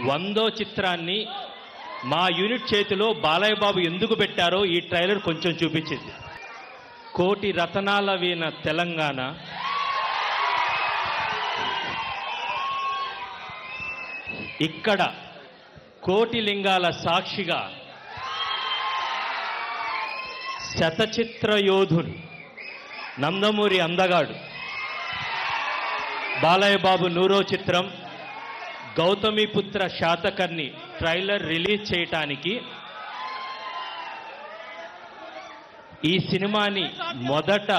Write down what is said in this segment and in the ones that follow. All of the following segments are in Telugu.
100వ చిత్రాన్ని మా యూనిట్ చేతిలో బాలయ్య బాబు ఎందుకు పెట్టారో ఈ ట్రైలర్ కొంచెం చూపించింది. కోటి రతనాల వీణ తెలంగాణ, ఇక్కడ కోటి లింగాల సాక్షిగా శతచిత్ర యోధుడు నందమూరి అందగాడు బాలయ్య బాబు 100వ చిత్రం గౌతమిపుత్ర శాతకర్ణి ట్రైలర్ రిలీజ్ చేయటానికి ఈ సినిమాని మొదట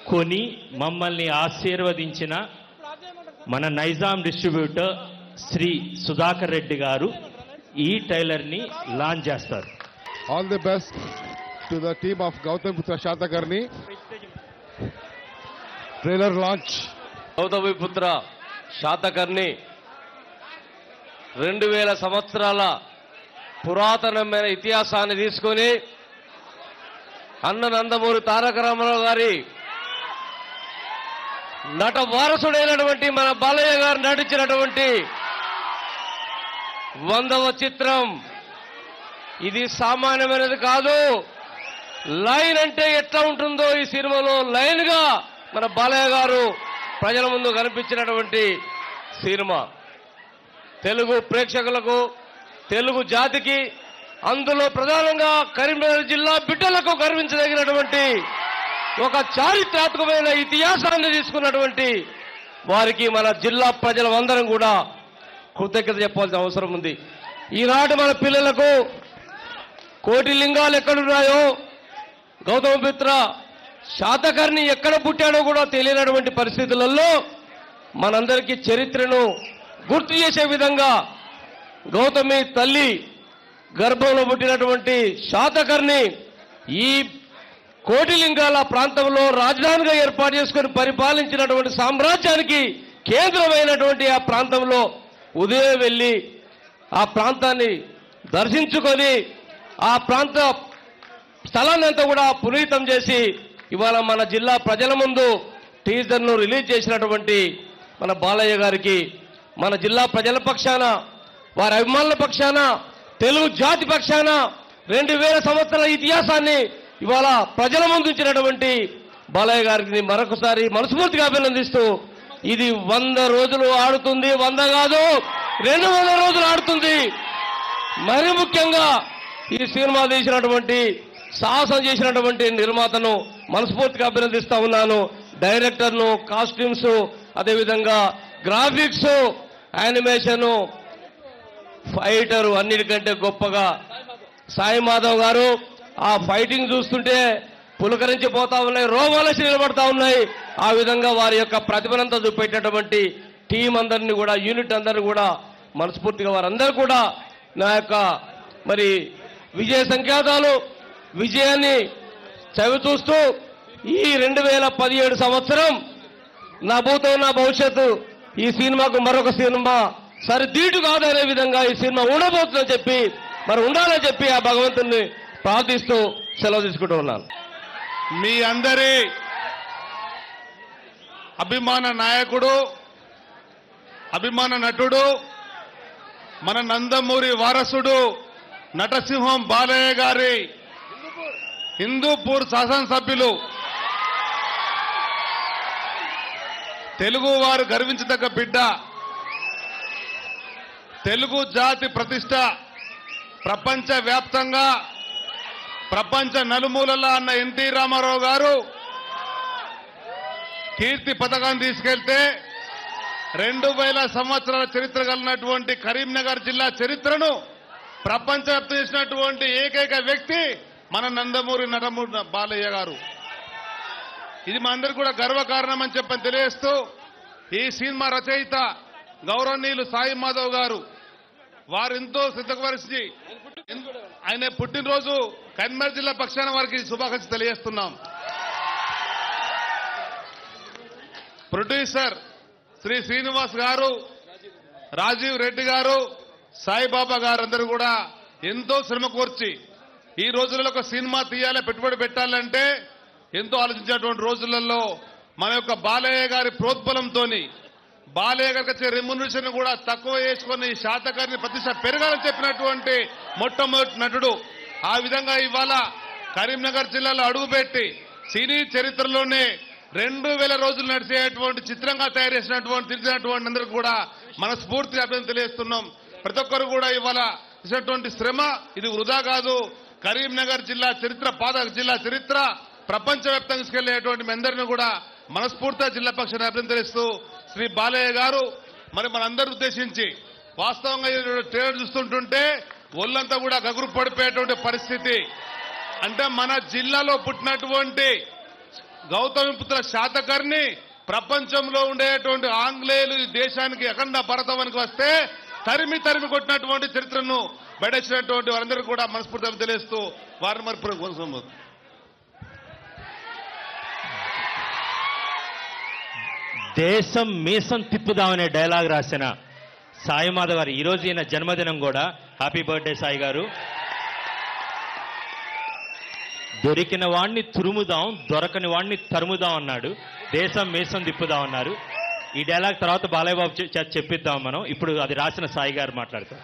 కొని మమ్మల్ని ఆశీర్వదించిన మన నైజాం డిస్ట్రిబ్యూటర్ శ్రీ సుధాకర్ రెడ్డి గారు ఈ ట్రైలర్ని లాంచ్ చేస్తారు. All the best to the team of Gautamiputra Satakarni. Trailer launch. Gautamiputra Satakarni 2000 సంవత్సరాల పురాతనమైన ఇతిహాసాన్ని తీసుకొని అన్న నందమూరి తారక రామారావు గారి నట వారసుడైనటువంటి మన బాలయ్య గారు నటించినటువంటి 100వ చిత్రం. ఇది సామాన్యమైనది కాదు. లైన్ అంటే ఎట్లా ఉంటుందో ఈ సినిమాలో లైన్ గా మన బాలయ్య గారు ప్రజల ముందు కనిపించినటువంటి సినిమా. తెలుగు ప్రేక్షకులకు, తెలుగు జాతికి, అందులో ప్రధానంగా కరీంనగర్ జిల్లా బిడ్డలకు గర్వించదగినటువంటి ఒక చారిత్రాత్మకమైన ఇతిహాసాన్ని తీసుకున్నటువంటి వారికి మన జిల్లా ప్రజలందరం కూడా కృతజ్ఞత చెప్పాల్సిన అవసరం ఉంది. ఈనాటి మన పిల్లలకు కోటి లింగాలు ఎక్కడున్నాయో, గౌతమిపుత్ర శాతకర్ణి ఎక్కడ పుట్టాడో కూడా తెలియనటువంటి పరిస్థితులలో మనందరికీ చరిత్రను గుర్తు చేసే విధంగా గౌతమి తల్లి గర్భంలో పుట్టినటువంటి శాతకర్ణి ఈ కోటిలింగాల ప్రాంతంలో రాజధానిగా ఏర్పాటు చేసుకుని పరిపాలించినటువంటి సామ్రాజ్యానికి కేంద్రమైనటువంటి ఆ ప్రాంతంలో ఉదయం వెళ్ళి ఆ ప్రాంతాన్ని దర్శించుకొని ఆ ప్రాంత స్థలాన్ని అంతా కూడా పునీతం చేసి ఇవాళ మన జిల్లా ప్రజల ముందు టీజర్ను రిలీజ్ చేసినటువంటి మన బాలయ్య గారికి మన జిల్లా ప్రజల పక్షాన, వారి అభిమానుల పక్షాన, తెలుగు జాతి పక్షాన 2000 సంవత్సరాల ఇతిహాసాన్ని ఇవాళ ప్రజల ముందు ఉంచినటువంటి బాలయ్య గారికి మరొకసారి మనస్ఫూర్తిగా అభినందిస్తూ, ఇది 100 రోజులు ఆడుతుంది, 100 కాదు 200 రోజులు ఆడుతుంది. మరి ముఖ్యంగా ఈ సినిమా తీసినటువంటి, సాహసం చేసినటువంటి నిర్మాతను మనస్ఫూర్తిగా అభినందిస్తా ఉన్నాను. డైరెక్టర్ను, కాస్ట్యూమ్స్, అదేవిధంగా గ్రాఫిక్స్, యానిమేషన్, ఫైటరు అన్నిటికంటే గొప్పగా సాయి మాధవ్ గారు. ఆ ఫైటింగ్ చూస్తుంటే పులకరించిపోతా ఉన్నాయి, రోమాలసి నిలబడతా ఉన్నాయి. ఆ విధంగా వారి యొక్క ప్రతిభనంతా చూపెట్టేటువంటి టీం అందరినీ కూడా, యూనిట్ అందరినీ కూడా మనస్ఫూర్తిగా వారందరూ కూడా నా యొక్క మరి విజయ సంకేతాలు, విజయాన్ని చవిచూస్తూ ఈ 2017 సంవత్సరం నా భూతం నా భవిష్యత్తు ఈ సినిమాకు మరొక సినిమా సరిదీటు కాదనే విధంగా ఈ సినిమా ఉండబోతుందని చెప్పి, మరి ఉండాలని చెప్పి ఆ భగవంతుని ప్రార్థిస్తూ సెలవు తీసుకుంటూ ఉన్నాను. మీ అందరి అభిమాన నాయకుడు, అభిమాన నటుడు, మన నందమూరి వారసుడు నటసింహం బాలయ్య గారి హిందూపూర్ శాసనసభ్యులు, తెలుగు వారు గర్వించదగ్గ బిడ్డ, తెలుగు జాతి ప్రతిష్ట ప్రపంచ వ్యాప్తంగా, ప్రపంచ నలుమూలలా అన్న ఎన్టీ రామారావు గారు కీర్తి పథకాన్ని తీసుకెళ్తే 2000 సంవత్సరాల చరిత్ర కలిగినటువంటి కరీంనగర్ జిల్లా చరిత్రను ప్రపంచవ్యాప్తం చేసినటువంటి ఏకైక వ్యక్తి మన నందమూరి బాలయ్య గారు. ఇది మా అందరికీ కూడా గర్వకారణం అని చెప్పని తెలియజేస్తూ, ఈ సినిమా రచయిత గౌరవనీయులు సాయి మాధవ్ గారు వారెంతో సిద్ధపరిచి ఆయన పుట్టినరోజు కరీంనగర్ జిల్లా పక్షాన వారికి శుభాకాంక్షలు తెలియజేస్తున్నాం. ప్రొడ్యూసర్ శ్రీ శ్రీనివాస్ గారు, రాజీవ్ రెడ్డి గారు, సాయిబాబా గారు అందరూ కూడా ఎంతో శ్రమ కోర్చి ఈ రోజులలో ఒక సినిమా తీయాలి, పెట్టుబడి పెట్టాలంటే ఎంతో ఆలోచించేటువంటి రోజులలో మన యొక్క బాలయ్య గారి ప్రోద్బలంతో బాలయ్య గారికి వచ్చే రెమ్యునరేషన్ కూడా తక్కువ చేసుకుని శాతకర్ణి ప్రతిష్ట పెరగాలని చెప్పినటువంటి మొట్టమొదటి నటుడు. ఆ విధంగా ఇవాళ కరీంనగర్ జిల్లాలో అడుగుపెట్టి సినీ చరిత్రలోనే 2000 రోజులు నడిచేటువంటి చిత్రంగా తయారు చేసినటువంటి తెలిసినటువంటి అందరికీ కూడా మనస్ఫూర్తిగా అభినందనలు తెలియజేస్తున్నాం. ప్రతి ఒక్కరు కూడా ఇవాళ చేసినటువంటి శ్రమ ఇది వృధా కాదు. కరీంనగర్ జిల్లా చరిత్ర, పాదక జిల్లా చరిత్ర ప్రపంచవ్యాప్తంగా తీసుకెళ్లేటువంటి మీ అందరినీ కూడా మనస్ఫూర్తిగా జిల్లా పక్షాన్ని అభినందనలు తెలుస్తూ శ్రీ బాలయ్య గారు మరి మనందరూ ఉద్దేశించి వాస్తవంగా ట్రైలర్ చూస్తుంటుంటే ఒళ్ళంతా కూడా గగురు పడిపోయేటువంటి పరిస్థితి. అంటే మన జిల్లాలో పుట్టినటువంటి గౌతమిపుత్ర శాతకర్ణి ప్రపంచంలో ఉండేటువంటి ఆంగ్లేయులు ఈ దేశానికి అఖండ భారతానికి వస్తే తరిమి కొట్టినటువంటి చరిత్రను బయటచ్చినటువంటి వారందరూ కూడా మనస్ఫూర్తిగా తెలియజేస్తూ వారిని మరి దేశం మీసం తిప్పుదామనే డైలాగ్ రాసిన సాయి మాధవ్ గారు ఈరోజు ఈయన జన్మదినం కూడా. హ్యాపీ బర్త్డే సాయి గారు. దొరికిన వాణ్ణి తురుముదాం, దొరకని వాణ్ణి తరుముదాం అన్నాడు. దేశం మీసం తిప్పుదాం అన్నారు. ఈ డైలాగ్ తర్వాత బాలయ్య బాబు చెప్పిద్దాం మనం. ఇప్పుడు అది రాసిన సాయి గారు మాట్లాడతారు.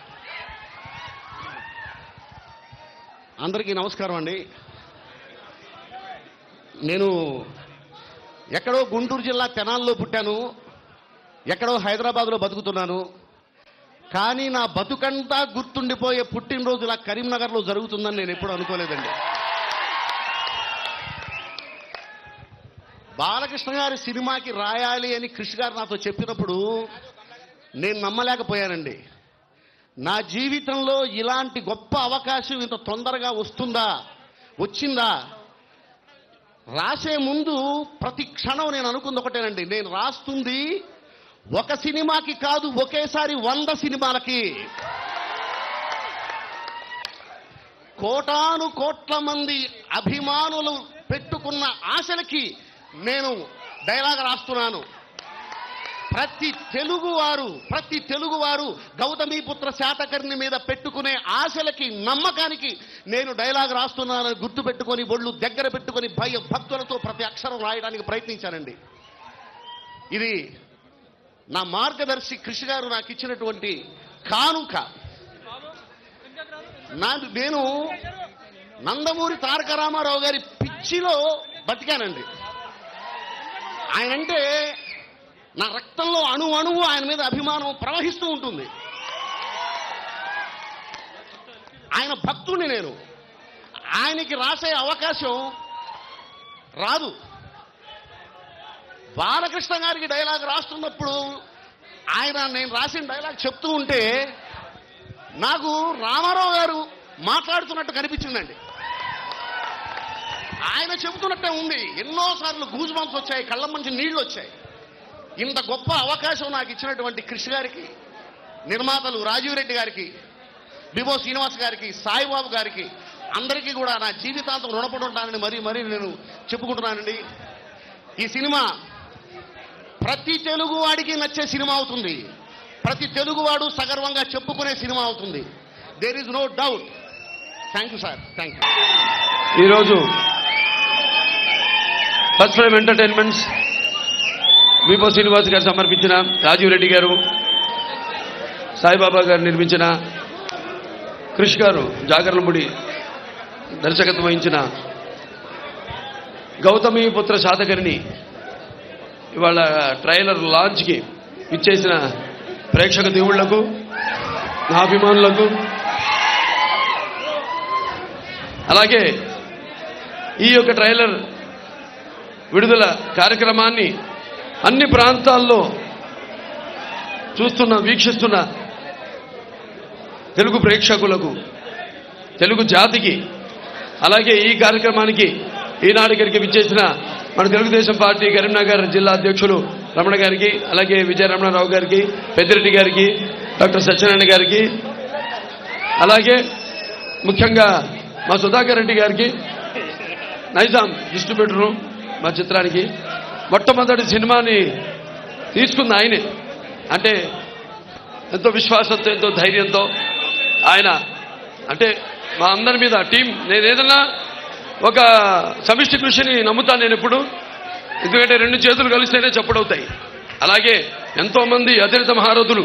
అందరికీ నమస్కారం అండి. నేను ఎక్కడో గుంటూరు జిల్లా తెనాల్లో పుట్టాను, ఎక్కడో హైదరాబాద్లో బతుకుతున్నాను. కానీ నా బతుకంతా గుర్తుండిపోయే పుట్టినరోజు ఇలా కరీంనగర్లో జరుగుతుందని నేను ఎప్పుడు అనుకోలేదండి. బాలకృష్ణ గారి సినిమాకి రాయాలి అని కృష్ణ గారు నాతో చెప్పినప్పుడు నేను నమ్మలేకపోయానండి. నా జీవితంలో ఇలాంటి గొప్ప అవకాశం ఇంత తొందరగా వచ్చిందా? రాసే ముందు ప్రతి క్షణం నేను అనుకుంది ఒకటేనండి, నేను రాస్తుంది ఒక సినిమాకి కాదు, ఒకేసారి 100 సినిమాలకి. కోటాను కోట్ల మంది అభిమానులు పెట్టుకున్న ఆశలకి నేను డైలాగ్ రాస్తున్నాను. ప్రతి తెలుగువారు గౌతమిపుత్ర శాతకర్ణి మీద పెట్టుకునే ఆశలకి, నమ్మకానికి నేను డైలాగ్ రాస్తున్నానని గుర్తుపెట్టుకొని ఒళ్ళు దగ్గర పెట్టుకొని భక్తులతో ప్రతి అక్షరం రాయడానికి ప్రయత్నించానండి. ఇది నా మార్గదర్శి కృషి గారు నాకు ఇచ్చినటువంటి కానుక. నేను నందమూరి తారక రామారావు గారి పిచ్చిలో బతికానండి. ఆయనంటే నా రక్తంలో అణువు ఆయన మీద అభిమానం ప్రవహిస్తూ ఉంటుంది. ఆయన భక్తుడిని నేను. ఆయనకి రాసే అవకాశం రాదు. బాలకృష్ణ గారికి డైలాగ్ రాస్తున్నప్పుడు నేను రాసిన డైలాగ్ చెప్తూ ఉంటే నాకు రామారావు గారు మాట్లాడుతున్నట్టు కనిపించిందండి. ఆయన చెబుతున్నట్టే ఉంది. ఎన్నోసార్లు గూజ్ బంప్స్ వచ్చాయి, కళ్ళ మంచి నీళ్లు వచ్చాయి. ఇంత గొప్ప అవకాశం నాకు ఇచ్చినటువంటి కృష్ణ గారికి, నిర్మాతలు రాజీవ్ రెడ్డి గారికి, బిబో శ్రీనివాస్ గారికి, సాయిబాబు గారికి, అందరికీ కూడా నా జీవితాంతం రుణపడి ఉంటానని మరీ నేను చెప్పుకుంటున్నానండి. ఈ సినిమా ప్రతి తెలుగువాడికి నచ్చే సినిమా అవుతుంది. ప్రతి తెలుగువాడు సగర్వంగా చెప్పుకునే సినిమా అవుతుంది. There is no doubt. Thank you sir. Thank you. ఈరోజు first frame entertainments Bibo Srinivas గారు సమర్పించిన, రాజీవ్ రెడ్డి గారు, సాయిబాబా గారు నిర్మించిన, కృష్ గారు జాగర్లముడి దర్శకత్వం వహించిన గౌతమిపుత్ర శాతకర్ణి ఇవాళ ట్రైలర్ లాంచ్కి ఇచ్చేసిన ప్రేక్షక దేవుళ్లకు, నా అభిమానులకు, అలాగే ఈ యొక్క ట్రైలర్ విడుదల కార్యక్రమాన్ని అన్ని ప్రాంతాల్లో వీక్షిస్తున్న తెలుగు ప్రేక్షకులకు, తెలుగు జాతికి, అలాగే ఈ కార్యక్రమానికి ఈనాడు ఇక్కడికి విచ్చేసిన మన తెలుగుదేశం పార్టీ కరీంనగర్ జిల్లా అధ్యక్షులు రమణ గారికి, అలాగే విజయ రమణారావు గారికి, పెద్దిరెడ్డి గారికి, డాక్టర్ సత్యనారాయణ గారికి, అలాగే ముఖ్యంగా మా సుధాకర్ రెడ్డి గారికి, నైజాం డిస్ట్రిబ్యూటరు మా చిత్రానికి, మొట్టమొదటి సినిమాని తీసుకుంది ఆయనే. అంటే ఎంతో విశ్వాసంతో, ఎంతో ధైర్యంతో ఆయన, అంటే మా అందరి మీద టీం, నేను ఏదన్నా ఒక సమిష్టి కృషిని నమ్ముతాను నేను ఎప్పుడు. ఎందుకంటే 2 చేతులు కలిస్తేనే చప్పుడవుతాయి. అలాగే ఎంతో మంది అతిరిత మహారథులు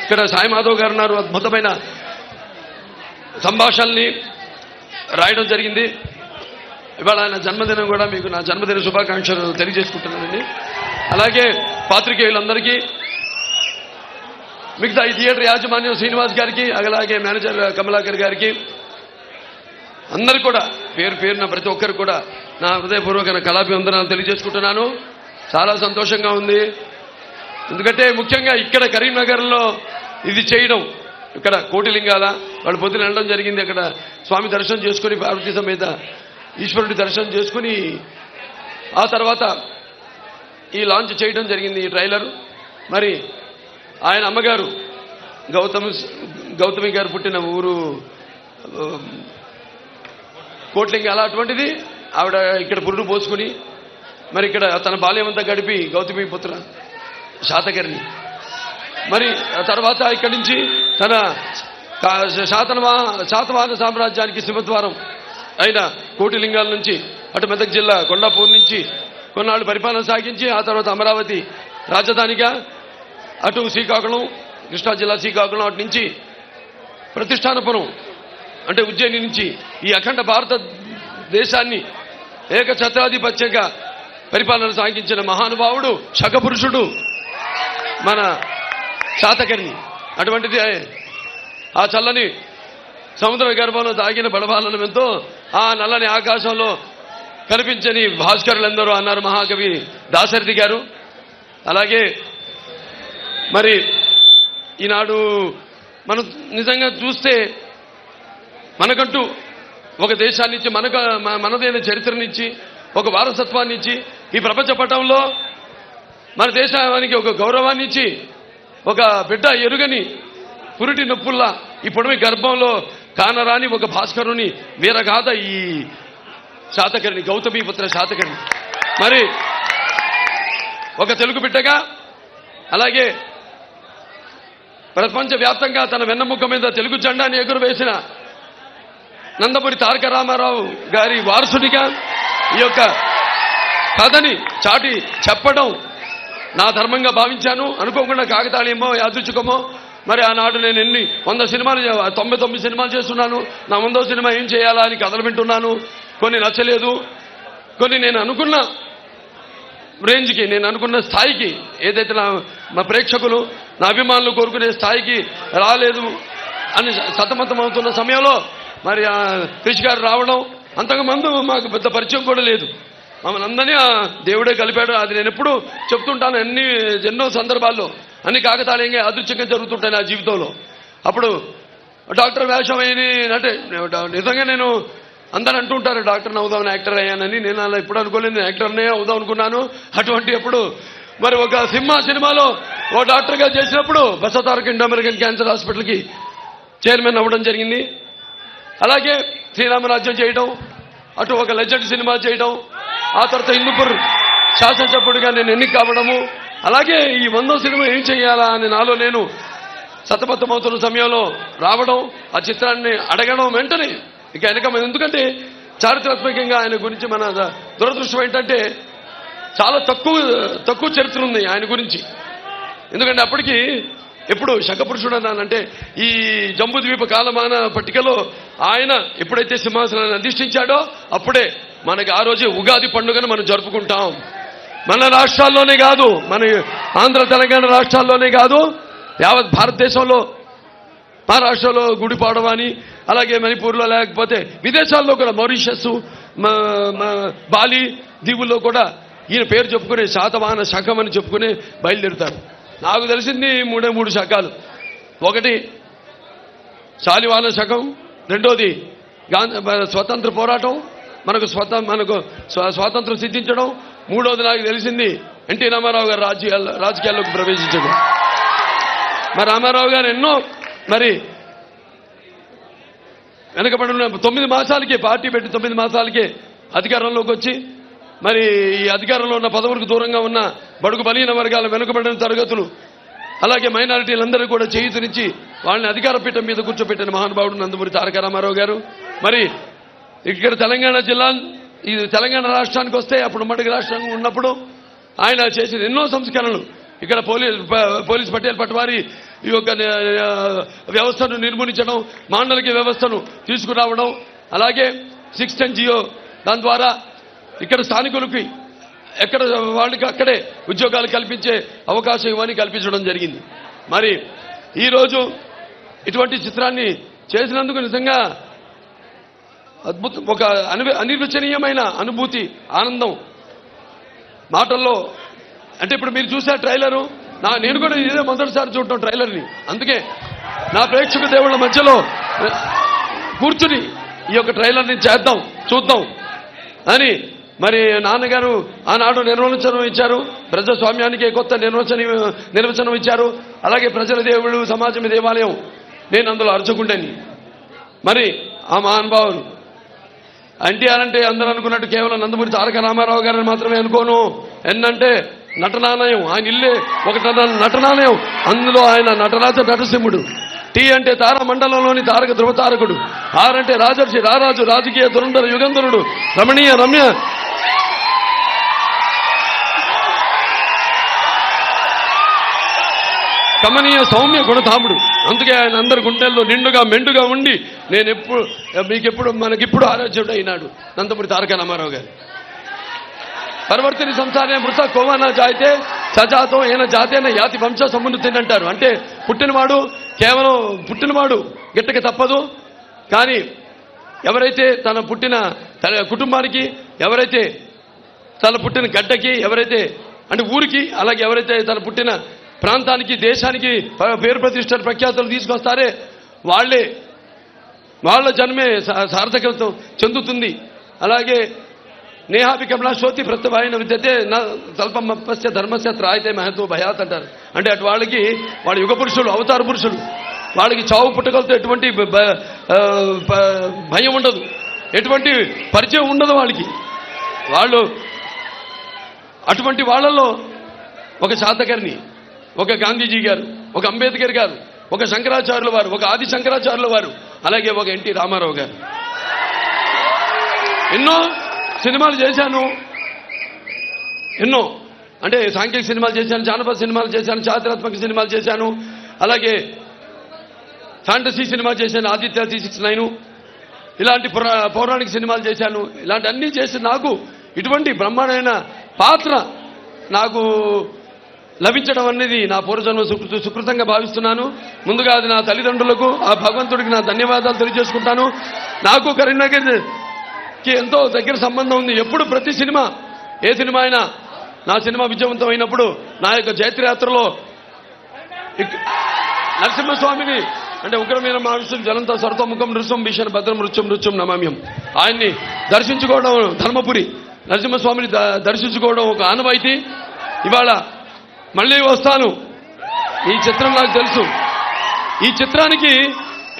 ఇక్కడ సాయి మాధవ్ గారు ఉన్నారు. అద్భుతమైన సంభాషణల్ని రాయడం జరిగింది. ఇవాళ ఆయన జన్మదినం కూడా మీకు నా జన్మదిన శుభాకాంక్షలు తెలియజేసుకుంటున్నానండి. అలాగే పాత్రికేయులందరికీ, మిగతా ఈ థియేటర్ యాజమాన్యం శ్రీనివాస్ గారికి, అలాగే మేనేజర్ కమలాకర్ గారికి, అందరు కూడా పేరు పేరున ప్రతి ఒక్కరు కూడా నా హృదయపూర్వక కళాభివందనాలు తెలియజేసుకుంటున్నాను. చాలా సంతోషంగా ఉంది. ఎందుకంటే ముఖ్యంగా ఇక్కడ కరీంనగర్లో ఇది చేయడం, ఇక్కడ కోటిలింగాల వాళ్ళు పొద్దున వెళ్ళడం జరిగింది. అక్కడ స్వామి దర్శనం చేసుకుని పార్వతీ సమేత ఈశ్వరుడి దర్శనం చేసుకుని ఆ తర్వాత ఈ లాంచ్ చేయడం జరిగింది. ఈ ట్రైలర్ మరి ఆయన అమ్మగారు గౌతమి గారు పుట్టిన ఊరు కోట్లింగాల, అటువంటిది ఆవిడ ఇక్కడ పురుడు పోసుకుని మరి ఇక్కడ తన బాల్యమంతా గడిపి గౌతమి పుత్ర శాతకర్ణి, మరి తర్వాత ఇక్కడి నుంచి తన శాతవాహన సామ్రాజ్యానికి సింహద్వారం అయిన కోటిలింగాల నుంచి అటు మెదక్ జిల్లా కొండాపూర్ నుంచి కొన్నాళ్ళు పరిపాలన సాగించి ఆ తర్వాత అమరావతి రాజధానిగా, అటు శ్రీకాకుళం కృష్ణా జిల్లా శ్రీకాకుళం, అటు నుంచి ప్రతిష్టానపురం అంటే ఉజ్జయిని నుంచి ఈ అఖండ భారతదేశాన్ని ఏకఛత్రాధిపత్యంగా పరిపాలన సాగించిన మహానుభావుడు శకపురుషుడు మన శాతకర్ణి. అటువంటిది ఆ చల్లని సముద్ర గర్భంలో దాగిన బడబాలనం ఎంతో ఆ నల్లని ఆకాశంలో కనిపించని భాస్కరులందరూ అన్నారు మహాకవి దాశరథి గారు. అలాగే మరి ఈనాడు మనం నిజంగా చూస్తే మనకంటూ ఒక దేశాన్ని ఇచ్చి మనదైన చరిత్రనిచ్చి ఒక వారసత్వాన్ని ఇచ్చి ఈ ప్రపంచ పటంలో మన దేశానికి ఒక గౌరవాన్ని ఇచ్చి ఒక బిడ్డ ఎరుగని పురిటి నొప్పుల్లా ఈ పొడవి గర్భంలో కానరాని ఒక భాస్కరుని వీరగాథ ఈ శాతకర్ణి, గౌతమీపుత్ర శాతకర్ణి. మరి ఒక తెలుగు బిడ్డగా అలాగే ప్రపంచవ్యాప్తంగా తన వెన్నముక్క మీద తెలుగు జెండాని ఎగురవేసిన నందమూరి తారక రామారావు గారి వారసుడిగా ఈ యొక్క కథని చాటి చెప్పడం నా ధర్మంగా భావించాను. అనుకోకుండా కాకతాళీయమో యాదృచ్ఛికమో మరి ఆనాడు నేను 100 సినిమాలు 99 సినిమాలు చేస్తున్నాను. నా 100వ సినిమా ఏం చేయాలా అని కథలు వింటున్నాను. కొన్ని నచ్చలేదు, కొన్ని నేను అనుకున్న రేంజ్కి, నేను అనుకున్న స్థాయికి, ఏదైతే మా ప్రేక్షకులు నా అభిమానులు కోరుకునే స్థాయికి రాలేదు అని సతమతమవుతున్న సమయంలో మరి క్రిష్ గారు రావడం, అంతకుముందు మాకు పెద్ద పరిచయం కూడా లేదు. మమ్మల్ని అందరినీ దేవుడే కలిపాడు. అది నేను ఎప్పుడు చెప్తుంటాను, ఎన్నో సందర్భాల్లో అన్ని కాకతాళీయంగా అదృశ్యంగా జరుగుతుంటాయి నా జీవితంలో. అప్పుడు డాక్టర్ వేషం అయ్యి అంటే నిజంగా నేను అందరూ అంటుంటారు డాక్టర్ని అవుదామని యాక్టర్ అయ్యానని. నేను అలా ఎప్పుడు అనుకోలేదు, నేను యాక్టర్నే అవుదాం అనుకున్నాను. అటువంటి ఎప్పుడు మరి ఒక సినిమాలో ఓ డాక్టర్గా చేసినప్పుడు బసవతారక ఇండో అమెరికన్ క్యాన్సర్ హాస్పిటల్కి చైర్మన్ అవ్వడం జరిగింది. అలాగే శ్రీరామరాజ్యం చేయడం, అటు ఒక లెజెండ్ సినిమా చేయడం, ఆ తర్వాత హిందూపూర్ శాసనసభ్యుడిగా నేను ఎన్నిక కావడము, అలాగే ఈ 100వ సినిమా ఏం చేయాలా అని నాలో నేను సతమతమవుతున్న సమయంలో రావడం, ఆ చిత్రాన్ని అడగడం వెంటనే ఇక వెనక. ఎందుకంటే చారిత్రాత్మకంగా ఆయన గురించి మన దురదృష్టం ఏంటంటే చాలా తక్కువ చరిత్ర ఉంది ఆయన గురించి. ఎందుకంటే అప్పటికి ఎప్పుడు శకపురుషుడు అన్నానంటే ఈ జంబూద్వీప కాలమాన పట్టికలో ఆయన ఎప్పుడైతే సింహాసనాన్ని అధిష్ఠించాడో అప్పుడే మనకి ఆ రోజే ఉగాది పండుగను మనం జరుపుకుంటాం. మన రాష్ట్రాల్లోనే కాదు, మన ఆంధ్ర తెలంగాణ రాష్ట్రాల్లోనే కాదు, యావత్ భారతదేశంలో మహారాష్ట్రలో గుడిపాడవ అని, అలాగే మణిపూర్లో, లేకపోతే విదేశాల్లో కూడా మారిషస్, బాలి దీవుల్లో కూడా ఈయన పేరు చెప్పుకునే శాతవాహన శకం అని చెప్పుకుని బయలుదేరుతారు. నాకు తెలిసింది 3 శకాలు. ఒకటి శాలివాహన శకం, రెండోది స్వతంత్ర పోరాటం, మనకు స్వాతంత్రం సిద్ధించడం, మూడోది నాకు తెలిసింది ఎన్టీ రామారావు గారు రాజకీయాల్లోకి ప్రవేశించడం. మరి రామారావు గారు ఎన్నో మరి వెనకబడిన 9 మాసాలకే పార్టీ పెట్టి 9 మాసాలకే అధికారంలోకి వచ్చి మరి ఈ అధికారంలో ఉన్న పదవులకు దూరంగా ఉన్న బడుగు బలహీన వర్గాల వెనుకబడిన తరగతులు అలాగే మైనారిటీలందరూ కూడా చేయూతనిచ్చి వాళ్ళని అధికార పీఠం మీద కూర్చోబెట్టిన మహానుభావుడు నందమూరి తారక రామారావు గారు. మరి ఇక్కడ తెలంగాణ జిల్లా, ఇది తెలంగాణ రాష్ట్రానికి వస్తే అప్పుడు ఉమ్మడి రాష్ట్రంగా ఉన్నప్పుడు ఆయన చేసిన ఎన్నో సంస్కరణలు, ఇక్కడ పోలీస్ పటేల్ పట్వారి ఈ యొక్క వ్యవస్థను నిర్మూలించడం, మాండలిక వ్యవస్థను తీసుకురావడం, అలాగే 610 జియో దాని ద్వారా ఇక్కడ స్థానికులకి ఎక్కడ వాళ్ళకి అక్కడే ఉద్యోగాలు కల్పించే అవకాశం ఇవన్నీ కల్పించడం జరిగింది. మరి ఈరోజు ఇటువంటి చిత్రాన్ని చేసినందుకు నిజంగా అద్భుతం, ఒక అనిర్వచనీయమైన అనుభూతి, ఆనందం మాటల్లో. అంటే ఇప్పుడు మీరు చూసే ట్రైలరు, నేను కూడా ఇదే మొదటిసారి చూడటం ట్రైలర్ని. అందుకే నా ప్రేక్షక దేవుళ్ళ మధ్యలో కూర్చుని ఈ యొక్క ట్రైలర్ని చూద్దాం అని మరి నాన్నగారు ఆనాడు నిర్వచనం ఇచ్చారు. ప్రజాస్వామ్యానికి కొత్త నిర్వచనం ఇచ్చారు. అలాగే ప్రజల దేవుడు, సమాజం దేవాలయం, నేను అందులో అర్చకుండని. మరి ఆ మహానుభావులు ఎన్టీఆర్ అంటే అందరూ అనుకున్నట్టు కేవలం నందమూరి తారక రామారావు గారిని మాత్రమే అనుకోను. ఎన్నంటే నటనాలయం, ఆయన ఇల్లే ఒక నటనాలయం. అందులో ఆయన నటరాజ నటసింహుడు. టీ అంటే తార మండలంలోని తారక ధ్రువతారకుడు. ఆర్ అంటే రాజర్షి, రారాజు, రాజకీయ దురంధర యుగంధరుడు, రమణీయ రమ్య కమనీయ సౌమ్య గుణధాముడు. అందుకే ఆయన అందరి గుండెల్లో నిండుగా మెండుగా ఉండి మనకిప్పుడు ఆరాధ్యుడు అయినాడు నందమూరి తారక రామారావు గారు. పరివర్తిని సంసారే మృత కోవన జాయితే సజాతో ఏన జాతేన యాతి వంశ సమున్నతిని అంటారు. అంటే కేవలం పుట్టినవాడు గిట్టక తప్పదు. కానీ ఎవరైతే తన పుట్టిన కుటుంబానికి, ఎవరైతే తన పుట్టిన గడ్డకి, ఎవరైతే అంటే ఊరికి, అలాగే ఎవరైతే తన పుట్టిన ప్రాంతానికి, దేశానికి పేరు ప్రతిష్ట ప్రఖ్యాతులు తీసుకొస్తారే వాళ్ళ జన్మే సార్థకత చెందుతుంది. అలాగే నేహాపి కమలాశ్వతి ప్రత్యవాయన విద్యతే స్వల్పమపస్య ధర్మస్య త్రాయితే మహతో భయాత్ అంటారు. అంటే అటు వాళ్ళ యుగ పురుషులు, అవతార పురుషులు, వాళ్ళకి చావు పుట్టగలతో ఎటువంటి భయం ఉండదు, ఎటువంటి పరిచయం ఉండదు వాళ్ళకి. అటువంటి వాళ్ళల్లో ఒక శాతకర్ణి, ఒక గాంధీజీ గారు, ఒక అంబేద్కర్ గారు, ఒక శంకరాచార్యుల వారు, ఒక ఆది శంకరాచార్యుల వారు, అలాగే ఒక ఎన్టీ రామారావు గారు. ఎన్నో సినిమాలు చేశాను, అంటే సాంఘిక సినిమాలు చేశాను, జానపద సినిమాలు చేశాను, చారిత్రాత్మక సినిమాలు చేశాను, అలాగే ఫ్యాంటసీ సినిమా చేశాను, ఆదిత్య 369, ఇలాంటి పౌరాణిక సినిమాలు చేశాను. ఇలాంటి అన్నీ చేసి నాకు ఇటువంటి బ్రహ్మాండమైన పాత్ర నాకు లభించడం అనేది నా పూర్వజన్మ సుకృతంగా భావిస్తున్నాను. ముందుగా అది నా తల్లిదండ్రులకు, ఆ భగవంతుడికి నా ధన్యవాదాలు తెలియజేసుకుంటాను. నాకు కరీంనగర్కి ఎంతో దగ్గర సంబంధం ఉంది. ఎప్పుడు ప్రతి సినిమా, ఏ సినిమా అయినా, నా సినిమా విజయవంతం అయినప్పుడు నా యొక్క జైత్రయాత్రలో నరసింహస్వామిని, అంటే ఉగ్రమైన మాంసం జలంతో స్వరతోముఖం నృత్యం భీషణ భద్రం నృత్యం నమామ్యం, ఆయన్ని దర్శించుకోవడం, ధర్మపురి నరసింహస్వామిని దర్శించుకోవడం ఒక ఆనవాయితీ. ఇవాళ మళ్ళీ వస్తాను. ఈ చిత్రం నాకు తెలుసు. ఈ చిత్రానికి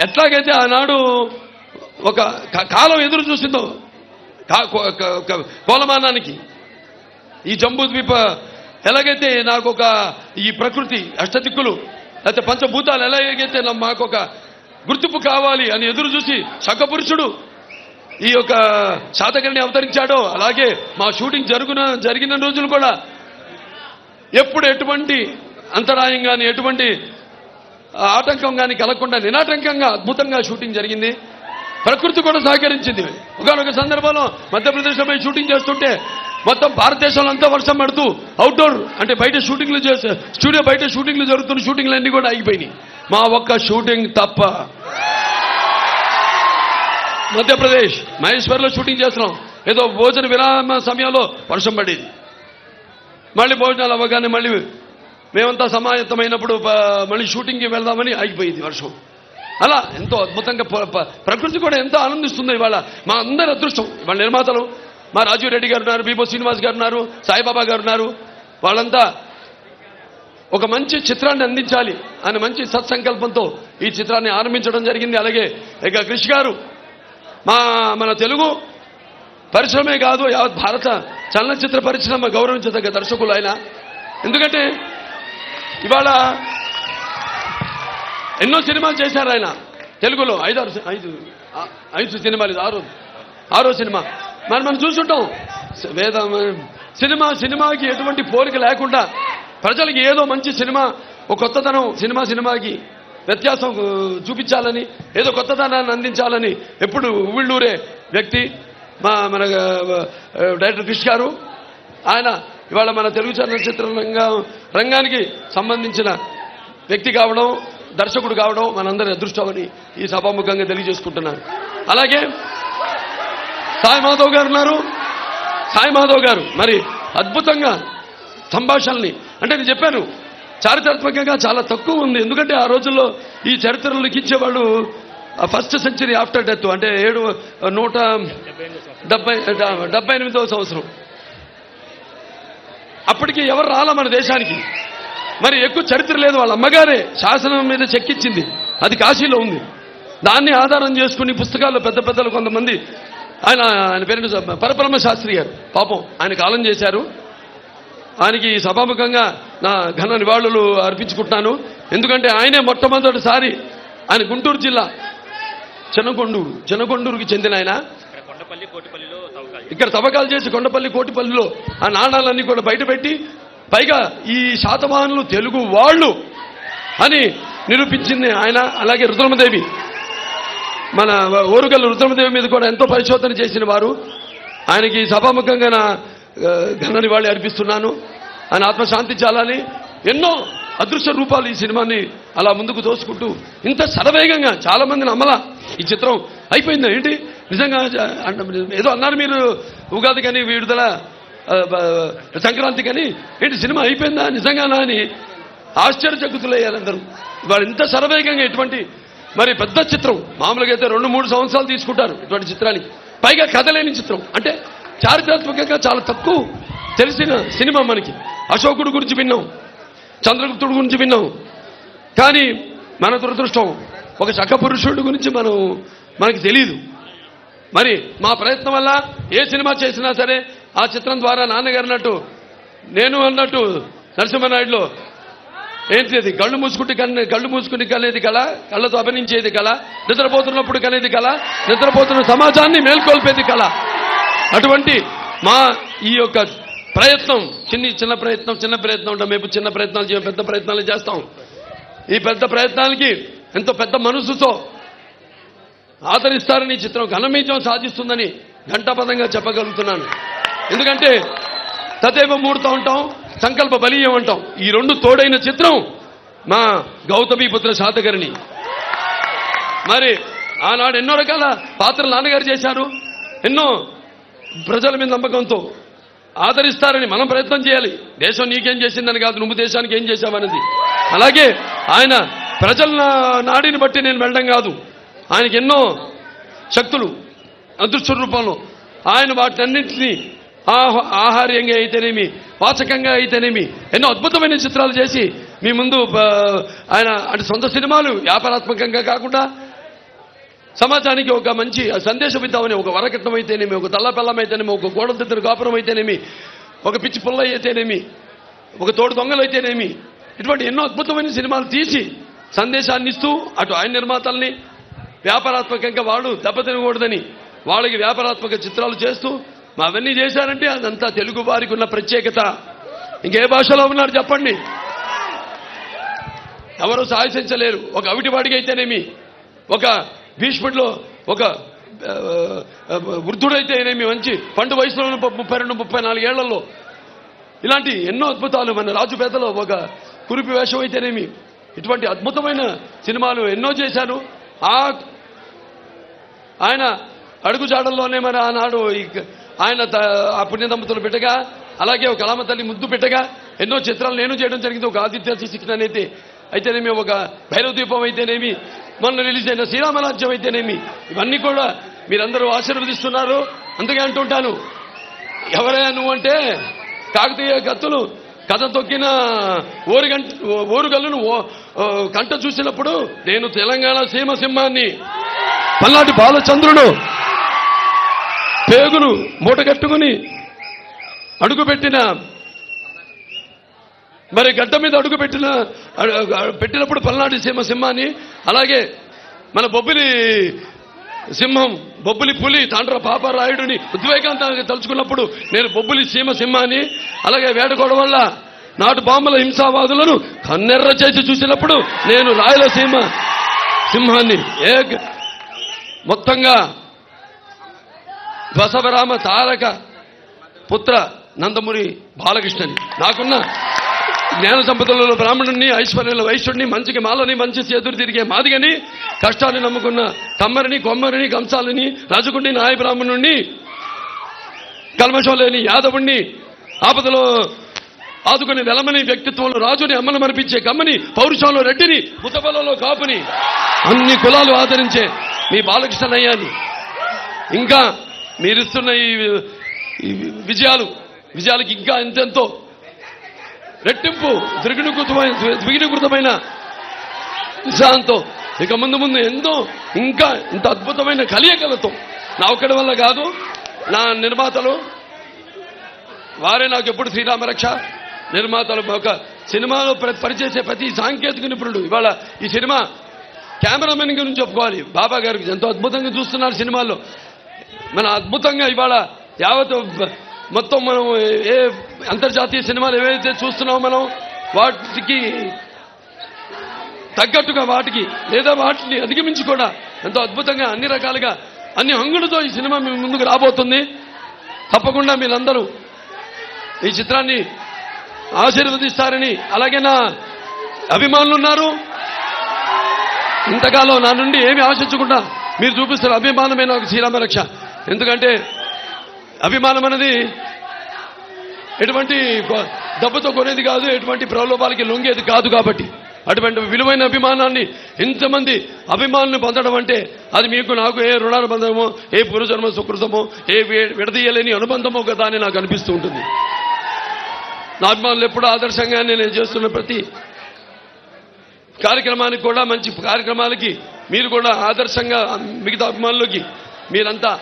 ఎట్లాగైతే ఆనాడు ఒక కాలం ఎదురు చూసిందో కోలమానానికి, ఈ జంబూద్వీప ఎలాగైతే నాకు ఈ ప్రకృతి, అష్టదిక్కులు, లేకపోతే పంచభూతాలు ఎలాగైతే మాకు ఒక గుర్తింపు కావాలి అని ఎదురు చూసి శకపురుషుడు ఈ యొక్క శాతకర్ణి అవతరించాడో, అలాగే మా షూటింగ్ జరిగిన రోజులు కూడా ఎప్పుడు ఎటువంటి అంతరాయం కానీ, ఎటువంటి ఆటంకం కానీ కలగకుండా నిరాటంకంగా అద్భుతంగా షూటింగ్ జరిగింది. ప్రకృతి కూడా సహకరించింది. ఒకనొక సందర్భంలో మధ్యప్రదేశ్లో పోయి షూటింగ్ చేస్తుంటే మొత్తం భారతదేశంలో అంతా వర్షం పడుతూ అవుట్డోర్, అంటే బయట షూటింగ్లు స్టూడియో బయట షూటింగ్లు జరుగుతున్న షూటింగ్లు అన్నీ కూడా ఆగిపోయినాయి. మా ఒక్క షూటింగ్ తప్ప మధ్యప్రదేశ్ మహేశ్వర్లో షూటింగ్ చేస్తున్నాం. ఏదో భోజన విరామ సమయంలో వర్షం పడేది. మళ్ళీ భోజనాలు అవ్వగానే మళ్ళీ మేమంతా సమాయత్తమైనప్పుడు మళ్ళీ షూటింగ్కి వెళ్దామని ఆగిపోయింది వర్షం. అలా ఎంతో అద్భుతంగా ప్రకృతి కూడా ఎంతో ఆనందిస్తుంది. ఇవాళ మా అందరి అదృష్టం. ఇవాళ నిర్మాతలు మా రాజీవ్ రెడ్డి గారు ఉన్నారు, బీబో శ్రీనివాస్ గారు ఉన్నారు, సాయిబాబా గారు ఉన్నారు. వాళ్ళంతా ఒక మంచి చిత్రాన్ని అందించాలి అనే మంచి సత్సంకల్పంతో ఈ చిత్రాన్ని ఆరంభించడం జరిగింది. అలాగే ఇక కృషి గారు మన తెలుగు పరిశ్రమే కాదు, యావత్ భారత చలనచిత్ర పరిశ్రమ గౌరవించదగ్గ దర్శకులు ఆయన. ఎందుకంటే ఇవాళ ఎన్నో సినిమాలు చేశారు ఆయన తెలుగులో. ఐదు సినిమాలు, ఆరో సినిమా మనం చూస్తుంటాం. సినిమాకి ఎటువంటి పోలిక లేకుండా ప్రజలకి ఏదో మంచి సినిమా, ఒక కొత్తదనం సినిమాకి వ్యత్యాసం చూపించాలని, ఏదో కొత్తదనాన్ని అందించాలని ఎప్పుడు ఉవ్విళ్ళూరే వ్యక్తి మన డైరెక్టర్ కృష్ణ గారు. ఆయన ఇవాళ మన తెలుగు చలనచిత్ర రంగానికి సంబంధించిన వ్యక్తి కావడం, దర్శకుడు కావడం మనందరి అదృష్టమని ఈ సభాముఖంగా తెలియజేసుకుంటున్నాను. అలాగే సాయి మాధవ్ గారు ఉన్నారు. సాయి మాధవ్ గారు మరి అద్భుతంగా సంభాషణల్ని, అంటే నేను చెప్పాను చారిత్రాత్మకంగా చాలా తక్కువ ఉంది. ఎందుకంటే ఆ రోజుల్లో ఈ చరిత్రలు లిఖించేవాళ్ళు ఫస్ట్ సెంచరీ ఆఫ్టర్ డెత్, అంటే 178వ సంవత్సరం. అప్పటికి ఎవరు రాలా మన దేశానికి. మరి ఎక్కువ చరిత్ర లేదు. వాళ్ళ అమ్మగారే శాసనం మీద చెక్కించింది, అది కాశీలో ఉంది. దాన్ని ఆధారం చేసుకుని పుస్తకాల్లో పెద్ద పెద్దలు కొంతమంది, ఆయన పేరు పరబ్రహ్మ శాస్త్రి గారు పాపం ఆయన కాలం చేశారు. ఆయనకి సభాముఖంగా నా ఘన నివాళులు అర్పించుకుంటున్నాను. ఎందుకంటే ఆయనే మొట్టమొదటిసారి, ఆయన గుంటూరు జిల్లా చిన్నకొండూరుకి చెందిన ఆయన, ఇక్కడ తవ్వకాలు చేసి కొండపల్లి కోటిపల్లిలో ఆ నాణాలన్నీ కూడా బయటపెట్టి, పైగా ఈ శాతవాహనులు తెలుగు వాళ్ళు అని నిరూపించింది ఆయన. అలాగే రుద్రమదేవి, మన ఓరుగల్లు రుద్రమదేవి మీద కూడా ఎంతో పరిశోధన చేసిన వారు. ఆయనకి సభాముఖంగా నా ఘన నివాళి అర్పిస్తున్నాను. ఆయన ఆత్మశాంతి చాలని. ఎన్నో అదృశ్య రూపాలు ఈ సినిమాని అలా ముందుకు తోసుకుంటూ ఇంత శరవేగంగా చాలా మందిని అమ్మలా ఈ చిత్రం అయిపోయింది. ఏంటి నిజంగా ఏదో అన్నారు మీరు ఉగాది కానీ విడుదల సంక్రాంతి కానీ, ఏంటి సినిమా అయిపోయిందా నిజంగానా అని ఆశ్చర్యచకితులయ్యారు అందరూ. వాళ్ళు ఇంత శరవేగంగా ఎటువంటి మరి పెద్ద చిత్రం, మామూలుగా అయితే 2-3 సంవత్సరాలు తీసుకుంటారు ఇటువంటి చిత్రానికి, పైగా కథ లేని చిత్రం, అంటే చారిత్రాత్మకంగా చాలా తక్కువ తెలిసిన సినిమా. మనకి అశోకుడు గురించి విన్నాం, చంద్రగుప్తుడు గురించి విన్నాం, కానీ మన దురదృష్టం ఒక శక పురుషుడి గురించి మనకి తెలియదు. మరి మా ప్రయత్నం వల్ల ఏ సినిమా చేసినా సరే ఆ చిత్రం ద్వారా నాన్నగారు అన్నట్టు, నేను అన్నట్టు నరసింహనాయుడులో ఏంటి అది, కళ్ళు మూసుకుని కనేది కళ, కళ్ళతో అభినయించేది కళ, నిద్రపోతున్నప్పుడు కనేది కళ, నిద్రపోతున్న సమాజాన్ని మేల్కొల్పేది కళ. అటువంటి మా ఈ యొక్క ప్రయత్నం చిన్న ప్రయత్నం ఉంటాం. మేము చిన్న ప్రయత్నాలు చేయం, పెద్ద ప్రయత్నాలు చేస్తాం. ఈ పెద్ద ప్రయత్నాలకి ఎంతో పెద్ద మనసుతో ఆదరిస్తారని ఈ చిత్రం ఘనమీజం సాధిస్తుందని ఘంటాపదంగా చెప్పగలుగుతున్నాను. ఎందుకంటే తదేవ మూర్త ఉంటాం, సంకల్ప బలీయం అంటాం. ఈ రెండు తోడైన చిత్రం మా గౌతమీపుత్ర శాతకర్ణి. మరి ఆనాడు ఎన్నో రకాల పాత్రలు నాన్నగారు చేశారు. ఎన్నో ప్రజల మీద నమ్మకంతో ఆదరిస్తారని మనం ప్రయత్నం చేయాలి. దేశం నీకేం చేసిందని కాదు, నువ్వు దేశానికి ఏం చేశావన్నది. అలాగే ఆయన ప్రజల నాడిని బట్టి నేను వెళ్ళడం కాదు, ఆయనకి ఎన్నో శక్తులు అదృశ్య రూపంలో ఆయన వాటన్నింటినీ ఆహార్యంగా అయితేనేమి, వాచకంగా అయితేనేమి ఎన్నో అద్భుతమైన చిత్రాలు చేసి మీ ముందు ఆయన అంటే సొంత సినిమాలు వ్యాపారాత్మకంగా కాకుండా సమాజానికి ఒక మంచి సందేశం ఇద్దామని, ఒక వరకట్నం అయితేనేమి, ఒక తల్లపెల్లం అయితేనేమి, ఒక గోడదిద్దిన కాపురం అయితేనేమి, ఒక పిచ్చి పుల్ల అయితేనేమి, ఒక తోడు దొంగలు అయితేనేమి, ఇటువంటి ఎన్నో అద్భుతమైన సినిమాలు తీసి సందేశాన్ని ఇస్తూ అటు ఆయన నిర్మాతల్ని వ్యాపారాత్మకంగా వాళ్ళు దెబ్బతినకూడదని వాళ్ళకి వ్యాపారాత్మక చిత్రాలు చేస్తూ మా అవన్నీ చేశారంటే అదంతా తెలుగు వారికి ఉన్న ప్రత్యేకత. ఇంకే భాషలో ఉన్నారు చెప్పండి, ఎవరు సాహసించలేరు. ఒక అవిటివాడికి అయితేనేమి, ఒక భీష్ముడిలో ఒక వృద్ధుడైతేనేమి, మంచి పండు వయసులో 32-34 ఏళ్లలో ఇలాంటి ఎన్నో అద్భుతాలు. మన రాజుపేటలో ఒక కురిపి వేషం అయితేనేమి, ఇటువంటి అద్భుతమైన సినిమాలు ఎన్నో చేశారు. ఆయన అడుగుజాడల్లోనే మరి ఆనాడు ఆయన ఆ పుణ్య దంపతులు బిడ్డగా, అలాగే ఒక కళామ తల్లి ముద్దు బిడ్డగా ఎన్నో చిత్రాలు నేను చేయడం జరిగింది. ఒక ఆదిత్య శిక్షణ అయితేనేమి, ఒక భైరవ దీపం అయితేనేమి, మొన్న రిలీజ్ అయిన శ్రీరామరాజ్యం అయితేనేమి, ఇవన్నీ కూడా మీరందరూ ఆశీర్వదిస్తున్నారు. అందుకే అంటుంటాను, ఎవరైనా నువ్వంటే కాకతీయ కత్తులు కథ తొక్కిన ఓరుగల్లును కంట చూసినప్పుడు నేను తెలంగాణ సీమ సింహాన్ని, పల్నాటి బాలచంద్రుడు పేగులు మూటగట్టుకుని అడుగుపెట్టిన, మరి గడ్డ మీద అడుగు పెట్టినప్పుడు పల్నాటి సింహాన్ని, అలాగే మన బొబ్బిలి సింహం, బొబ్బిలి పులి తాండ్ర పాపారాయుడిని ఉద్వేగాంతానికి తలుచుకున్నప్పుడు నేను బొబ్బిలి సింహాన్ని, అలాగే వేటకోడ వల్ల నాటు బాంబుల హింసావాదులను కన్నెర్ర చేసి చూసినప్పుడు నేను రాయలసీమ సింహాన్ని మొత్తంగా బసవరామ తారక పుత్ర నందమూరి బాలకృష్ణని, నాకున్న జ్ఞాన సంపదలలో బ్రాహ్మణుణ్ణి, ఐశ్వర్యంలో వైశ్యుడిని, మంచికి మాలని, మంచి చేతులు తిరిగే మాదిగని, కష్టాన్ని నమ్ముకున్న కమ్మరిని, కొమ్మరిని, కంసాలని, రజకుడిని, నాయ బ్రాహ్మణుణ్ణి, కల్మషం లేని యాదవుణ్ణి, ఆపదలో ఆదుకుని వెలమని, వ్యక్తిత్వంలో రాజుని, అమ్మను మరిపించే కమ్మని, పౌరుషంలో రెడ్డిని, ముతబలలో కాపుని, అన్ని కులాలు ఆదరించే మీ బాలకృష్ణయ్యాని, ఇంకా మీరిస్తున్న ఈ విజయాలకి ఇంకా ఎంతెంతో రెట్టింపు ద్విగుణీకృతమైన నిశాంతో ఇక ముందు ఎంతో ఇంకా ఇంత అద్భుతమైన కలియకలతో నా ఒక్కడి వల్ల కాదు, నా నిర్మాతలు వారే నాకు ఎప్పుడు శ్రీరామరక్ష నిర్మాతలు. ఒక సినిమాలో పనిచేసే ప్రతి సాంకేతిక నిపుణుడు ఇవాళ ఈ సినిమా కెమెరామెన్ గురించి చెప్పుకోవాలి. బాబా గారికి ఎంతో అద్భుతంగా చూస్తున్నారు సినిమాల్లో. మన అద్భుతంగా ఇవాళ యావత్ మొత్తం మనం ఏ అంతర్జాతీయ సినిమాలు ఏవైతే చూస్తున్నామో మనం వాటికి తగ్గట్టుగా వాటికి లేదా వాటిని అధిగమించి కూడా ఎంతో అద్భుతంగా అన్ని రకాలుగా అన్ని హంగులతో ఈ సినిమా మీ ముందుకు రాబోతుంది. తప్పకుండా మీరందరూ ఈ చిత్రాన్ని ఆశీర్వదిస్తారని, అలాగే నా అభిమానులు ఉన్నారు, ఇంతకాలం నా నుండి ఏమి ఆశించకుండా మీరు చూపిస్తున్న అభిమానమే నాకు శ్రీరామరక్ష. ఎందుకంటే అభిమానం అనేది ఎటువంటి డబ్బుతో కొనేది కాదు, ఎటువంటి ప్రలోభాలకి లొంగేది కాదు. కాబట్టి అటువంటి విలువైన అభిమానాన్ని ఇంతమంది అభిమానులు పొందడం అంటే అది మీకు నాకు ఏ రుణానుబంధమో, ఏ పూర్వజన్మ సుకృతమో, ఏ విడదీయలేని అనుబంధమో కదా అని నాకు అనిపిస్తూ ఉంటుంది. నా అభిమానులు ఎప్పుడూ ఆదర్శంగా నేను చేస్తున్న ప్రతి కార్యక్రమానికి కూడా, మంచి కార్యక్రమాలకి మీరు కూడా ఆదర్శంగా మిగతా అభిమానులకి మీరంతా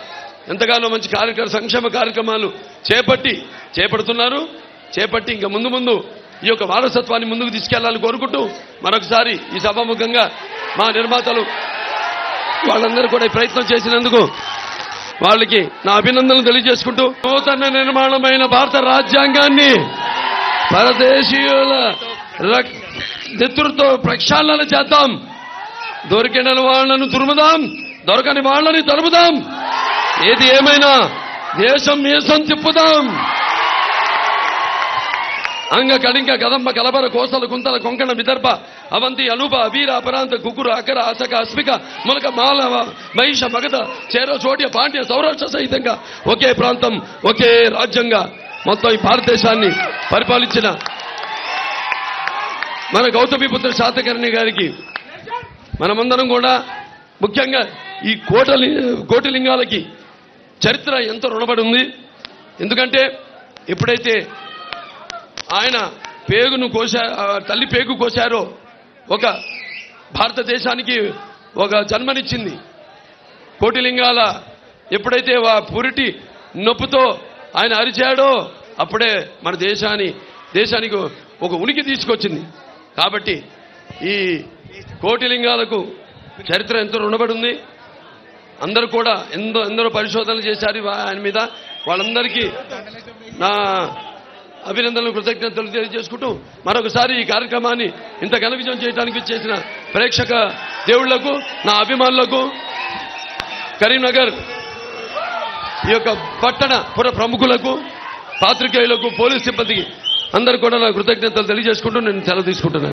ఎంతగానో మంచి సంక్షేమ కార్యక్రమాలు చేపట్టి ఇంకా ముందు ఈ యొక్క వారసత్వాన్ని ముందుకు తీసుకెళ్లాలని కోరుకుంటూ మరొకసారి ఈ సభాముఖంగా మా నిర్మాతలు వాళ్ళందరూ కూడా ఈ ప్రయత్నం చేసినందుకు వాళ్ళకి నా అభినందనలు తెలియజేసుకుంటూ, నూతన నిర్మాణమైన భారత రాజ్యాంగాన్ని పరదేశీయుల నెతృత్వ ప్రక్షాళన చేద్దాం, దొరికిన వాళ్ళను తురుముదాం, దొరకని వాళ్ళని తరుముదాం, ఏది ఏమైనా దేశం మీసం తిప్పుదాం. అంగ కళింగ కదంబ కలబర కోసల కుంతల కొంకణ విదర్భ అవంతి అనూప అబీర అపరాంత కుకుర అకర అసక అస్మిక ములక మాలవ మహిష మగధ చేర చోట్య పాండ్య సౌరాష్ట్ర సహితంగా ఒకే ప్రాంతం ఒకే రాజ్యంగా మొత్తం ఈ భారతదేశాన్ని పరిపాలించిన మన గౌతమిపుత్ర శాతకర్ణి గారికి మనమందరం కూడా ముఖ్యంగా ఈ కోటిలింగాలకి చరిత్ర ఎంతో రుణపడి ఉంది. ఎందుకంటే ఎప్పుడైతే ఆయన తల్లి పేగు కోశారో ఒక భారతదేశానికి ఒక జన్మనిచ్చింది. కోటిలింగాల ఎప్పుడైతే పురిటి నొప్పుతో ఆయన అరిచాడో అప్పుడే మన దేశానికి ఒక ఉనికి తీసుకొచ్చింది. కాబట్టి ఈ కోటిలింగాలకు చరిత్ర ఎంతో రుణపడి ఉంది. అందరూ కూడా ఎందరో పరిశోధనలు చేశారు ఆయన మీద. వాళ్ళందరికీ నా అభినందనలు, కృతజ్ఞతలు తెలియజేసుకుంటూ మరొకసారి ఈ కార్యక్రమాన్ని ఇంత ఘన విజయం చేయడానికి చేసిన ప్రేక్షక దేవుళ్లకు, నా అభిమానులకు, కరీంనగర్ ఈ యొక్క పట్టణ పుర ప్రముఖులకు, పాత్రికేయులకు, పోలీస్ సిబ్బందికి అందరూ కూడా నా కృతజ్ఞతలు తెలియజేసుకుంటూ నేను సెలవు తీసుకుంటున్నాను.